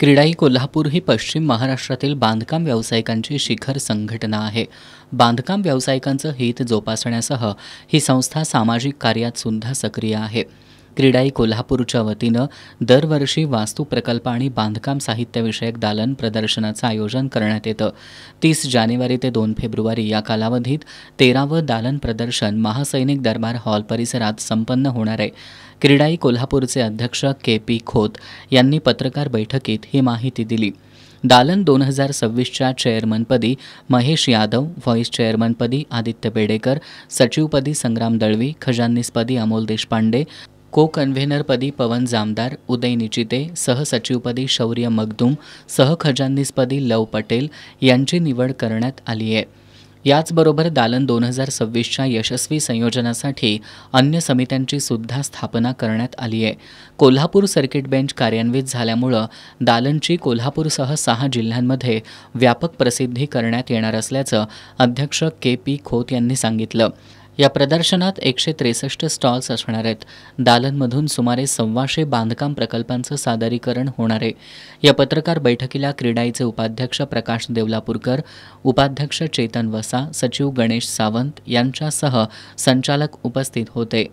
क्रीडाई कोल्हापूर ही पश्चिम महाराष्ट्रातील बांधकाम व्यावसायिकांची शिखर संघटना आहे. बांधकाम व्यावसायिकांचं हित जोपासण्यासह ही संस्था सामाजिक कार्यात सुद्धा सक्रिय आहे. क्रीडाई कोल्हापूरच्या वतीनं दरवर्षी वास्तू प्रकल्प आणि बांधकाम साहित्यविषयक दालन प्रदर्शनाचं आयोजन करण्यात येतं. 30 जानेवारी ते 2 फेब्रुवारी या कालावधीत 13वं दालन प्रदर्शन महासैनिक दरबार हॉल परिसरात संपन्न होणार आहे. क्रीडाई कोल्हापूरचे अध्यक्ष के.पी. खोत यांनी पत्रकार बैठकीत ही माहिती दिली. दालन 2026च्या चेअरमनपदी महेश यादव, व्हाईस चेअरमनपदी आदित्य बेडेकर, सचिवपदी संग्राम दळवी, खजाननीसपदी अमोल देशपांडे, को कन्व्हेनरपदी पवन जामदार, उदय निचिते, सहसचिवपदी शौर्य मगदूम, सहखजाननीसपदी लव पटेल यांची निवड करण्यात आली आहे. याचबरोबर दालन 2026च्या यशस्वी संयोजनासाठी अन्य समित्यांची सुद्धा स्थापना करण्यात आली आहे. कोल्हापूर सर्किट बेंच कार्यान्वित झाल्यामुळं दालनची कोल्हापूरसह 6 जिल्ह्यांमध्ये व्यापक प्रसिद्धी करण्यात येणार असल्याचं अध्यक्ष के.पी. खोत यांनी सांगितलं. या प्रदर्शनात 163 स्टॉल्स असणार आहेत. दालनमधून सुमारे 125 बांधकाम प्रकल्पांचं सादरीकरण होणार आहे. या पत्रकार बैठकीला क्रीडाईचे उपाध्यक्ष प्रकाश देवलापूरकर, उपाध्यक्ष चेतन वसा, सचिव गणेश सावंत यांच्यासह संचालक उपस्थित होते.